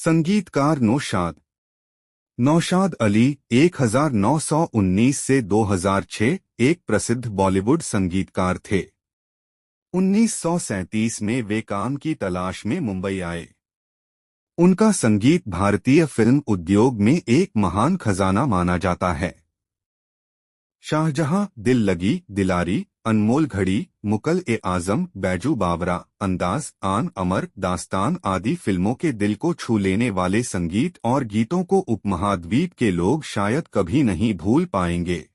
संगीतकार नौशाद। नौशाद अली 1919 से 2006 एक प्रसिद्ध बॉलीवुड संगीतकार थे। 1937 में वे काम की तलाश में मुंबई आए। उनका संगीत भारतीय फिल्म उद्योग में एक महान खजाना माना जाता है। शाहजहां, दिल लगी, दिलारी, अनमोल घड़ी, मुगल-ए-आजम, बैजू बावरा, अंदाज, आन अमर, दास्तान आदि फिल्मों के दिल को छू लेने वाले संगीत और गीतों को उपमहाद्वीप के लोग शायद कभी नहीं भूल पाएंगे।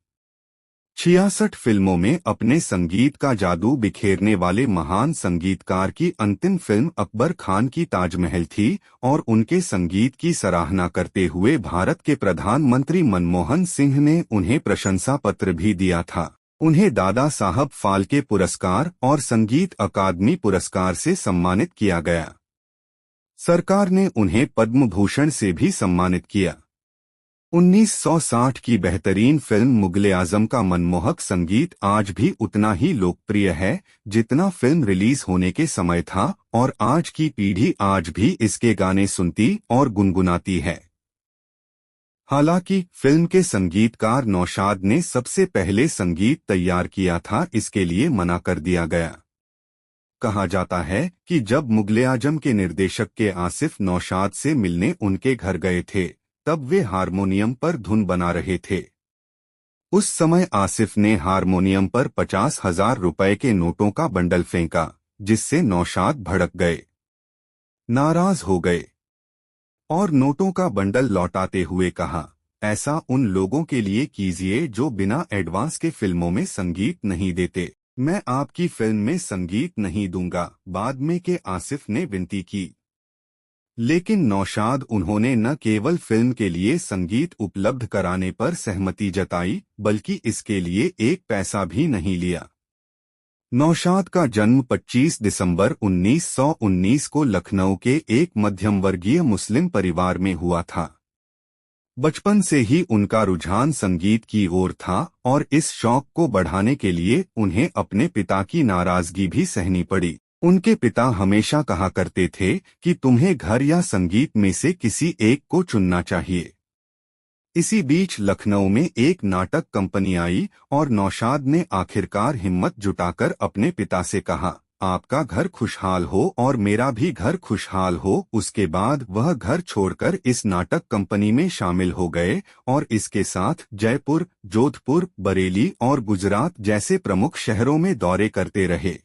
66 फिल्मों में अपने संगीत का जादू बिखेरने वाले महान संगीतकार की अंतिम फिल्म अकबर खान की ताजमहल थी और उनके संगीत की सराहना करते हुए भारत के प्रधानमंत्री मनमोहन सिंह ने उन्हें प्रशंसा पत्र भी दिया था। उन्हें दादा साहब फाल्के पुरस्कार और संगीत अकादमी पुरस्कार से सम्मानित किया गया। सरकार ने उन्हें पद्म भूषण से भी सम्मानित किया। 1960 की बेहतरीन फिल्म मुगल-ए-आजम का मनमोहक संगीत आज भी उतना ही लोकप्रिय है जितना फिल्म रिलीज होने के समय था और आज की पीढ़ी आज भी इसके गाने सुनती और गुनगुनाती है। हालांकि फिल्म के संगीतकार नौशाद ने सबसे पहले संगीत तैयार किया था, इसके लिए मना कर दिया गया। कहा जाता है कि जब मुगल-ए-आजम के निर्देशक के आसिफ नौशाद से मिलने उनके घर गए थे तब वे हारमोनियम पर धुन बना रहे थे। उस समय आसिफ ने हारमोनियम पर 50,000 रुपए के नोटों का बंडल फेंका, जिससे नौशाद भड़क गए, नाराज हो गए और नोटों का बंडल लौटाते हुए कहा, ऐसा उन लोगों के लिए कीजिए जो बिना एडवांस के फिल्मों में संगीत नहीं देते। मैं आपकी फिल्म में संगीत नहीं दूंगा। बाद में के आसिफ ने विनती की, लेकिन नौशाद उन्होंने न केवल फिल्म के लिए संगीत उपलब्ध कराने पर सहमति जताई बल्कि इसके लिए एक पैसा भी नहीं लिया। नौशाद का जन्म 25 दिसंबर 1919 को लखनऊ के एक मध्यम वर्गीय मुस्लिम परिवार में हुआ था। बचपन से ही उनका रुझान संगीत की ओर था और इस शौक को बढ़ाने के लिए उन्हें अपने पिता की नाराजगी भी सहनी पड़ी। उनके पिता हमेशा कहा करते थे कि तुम्हें घर या संगीत में से किसी एक को चुनना चाहिए। इसी बीच लखनऊ में एक नाटक कंपनी आई और नौशाद ने आखिरकार हिम्मत जुटाकर अपने पिता से कहा, आपका घर खुशहाल हो और मेरा भी घर खुशहाल हो। उसके बाद वह घर छोड़कर इस नाटक कंपनी में शामिल हो गए और इसके साथ जयपुर, जोधपुर, बरेली और गुजरात जैसे प्रमुख शहरों में दौरे करते रहे।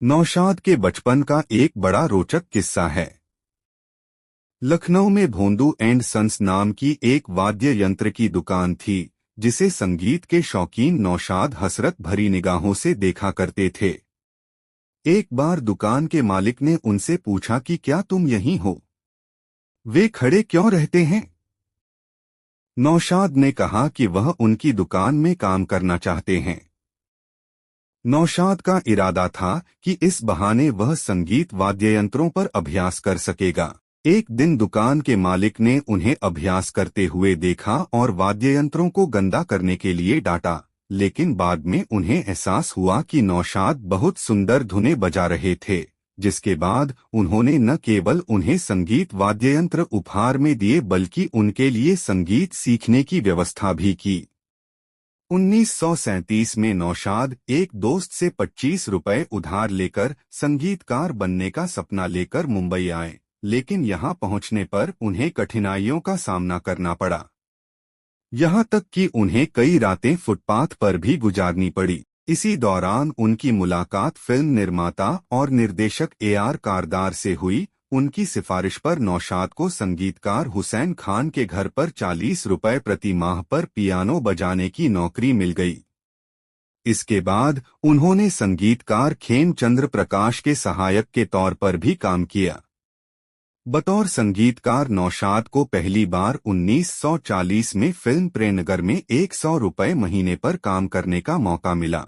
नौशाद के बचपन का एक बड़ा रोचक किस्सा है। लखनऊ में भोंदू एंड सन्स नाम की एक वाद्य यंत्र की दुकान थी जिसे संगीत के शौकीन नौशाद हसरत भरी निगाहों से देखा करते थे। एक बार दुकान के मालिक ने उनसे पूछा कि क्या तुम यहीं हो? वे खड़े क्यों रहते हैं? नौशाद ने कहा कि वह उनकी दुकान में काम करना चाहते हैं। नौशाद का इरादा था कि इस बहाने वह संगीत वाद्ययंत्रों पर अभ्यास कर सकेगा। एक दिन दुकान के मालिक ने उन्हें अभ्यास करते हुए देखा और वाद्ययंत्रों को गंदा करने के लिए डांटा, लेकिन बाद में उन्हें एहसास हुआ कि नौशाद बहुत सुंदर धुनें बजा रहे थे, जिसके बाद उन्होंने न केवल उन्हें संगीत वाद्ययंत्र उपहार में दिए बल्कि उनके लिए संगीत सीखने की व्यवस्था भी की। 1937 में नौशाद एक दोस्त से 25 रुपए उधार लेकर संगीतकार बनने का सपना लेकर मुंबई आए, लेकिन यहां पहुंचने पर उन्हें कठिनाइयों का सामना करना पड़ा। यहां तक कि उन्हें कई रातें फुटपाथ पर भी गुजारनी पड़ी। इसी दौरान उनकी मुलाकात फिल्म निर्माता और निर्देशक ए.आर. कारदार से हुई। उनकी सिफारिश पर नौशाद को संगीतकार हुसैन खान के घर पर 40 रुपए प्रति माह पर पियानो बजाने की नौकरी मिल गई। इसके बाद उन्होंने संगीतकार खेमचंद्र प्रकाश के सहायक के तौर पर भी काम किया। बतौर संगीतकार नौशाद को पहली बार 1940 में फिल्म प्रेमनगर में 100 रुपए महीने पर काम करने का मौका मिला।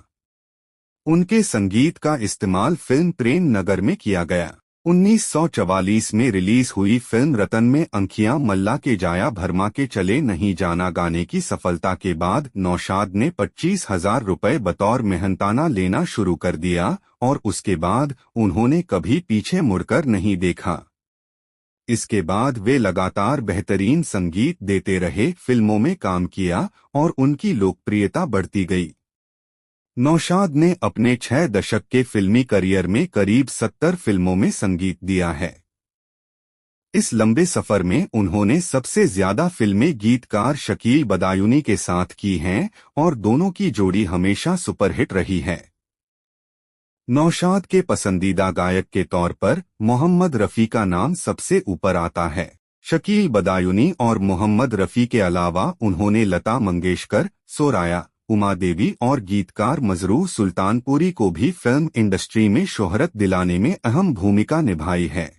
उनके संगीत का इस्तेमाल फिल्म प्रेमनगर में किया गया। 1944 में रिलीज हुई फिल्म रतन में अंखियां मल्ला के जाया भरमा के चले नहीं जाना गाने की सफलता के बाद नौशाद ने 25,000 रुपए बतौर मेहनताना लेना शुरू कर दिया और उसके बाद उन्होंने कभी पीछे मुड़कर नहीं देखा। इसके बाद वे लगातार बेहतरीन संगीत देते रहे, फिल्मों में काम किया और उनकी लोकप्रियता बढ़ती गई। नौशाद ने अपने 6 दशक के फिल्मी करियर में करीब 70 फिल्मों में संगीत दिया है। इस लंबे सफर में उन्होंने सबसे ज्यादा फिल्में गीतकार शकील बदायूनी के साथ की हैं और दोनों की जोड़ी हमेशा सुपरहिट रही है। नौशाद के पसंदीदा गायक के तौर पर मोहम्मद रफ़ी का नाम सबसे ऊपर आता है। शकील बदायूनी और मोहम्मद रफ़ी के अलावा उन्होंने लता मंगेशकर, सोराया, उमा देवी और गीतकार मजरूह सुल्तानपुरी को भी फिल्म इंडस्ट्री में शोहरत दिलाने में अहम भूमिका निभाई है।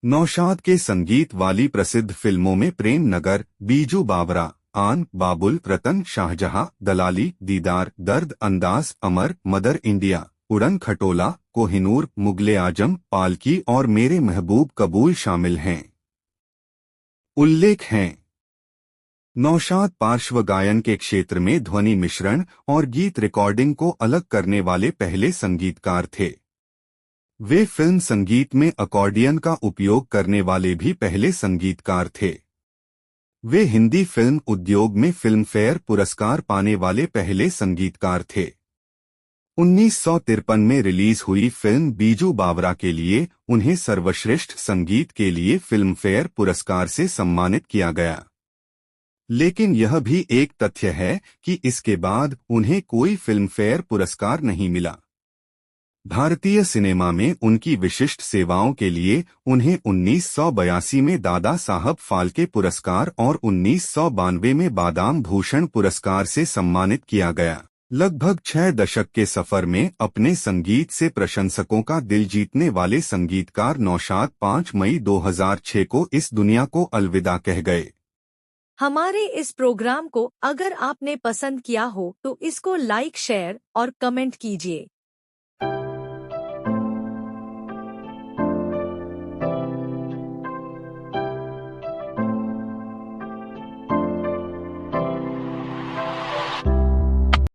नौशाद के संगीत वाली प्रसिद्ध फिल्मों में प्रेम नगर, बीजू बावरा, आन, बाबुल, रतन, शाहजहां, दलाली, दीदार, दर्द अंदाज, अमर, मदर इंडिया, उड़न खटोला, कोहिनूर, मुगले आजम, पालकी और मेरे महबूब कबूल शामिल हैं। उल्लेख हैं। नौशाद पार्श्व गायन के क्षेत्र में ध्वनि मिश्रण और गीत रिकॉर्डिंग को अलग करने वाले पहले संगीतकार थे। वे फिल्म संगीत में अकॉर्डियन का उपयोग करने वाले भी पहले संगीतकार थे। वे हिंदी फिल्म उद्योग में फिल्मफेयर पुरस्कार पाने वाले पहले संगीतकार थे। 1953 में रिलीज हुई फिल्म बीजू बावरा के लिए उन्हें सर्वश्रेष्ठ संगीत के लिए फिल्मफेयर पुरस्कार से सम्मानित किया गया। लेकिन यह भी एक तथ्य है कि इसके बाद उन्हें कोई फिल्मफेयर पुरस्कार नहीं मिला। भारतीय सिनेमा में उनकी विशिष्ट सेवाओं के लिए उन्हें 1982 में दादा साहब फाल्के पुरस्कार और 1992 में बादाम भूषण पुरस्कार से सम्मानित किया गया। लगभग 6 दशक के सफर में अपने संगीत से प्रशंसकों का दिल जीतने वाले संगीतकार नौशाद 5 मई 2006 को इस दुनिया को अलविदा कह गए। हमारे इस प्रोग्राम को अगर आपने पसंद किया हो तो इसको लाइक, शेयर और कमेंट कीजिए।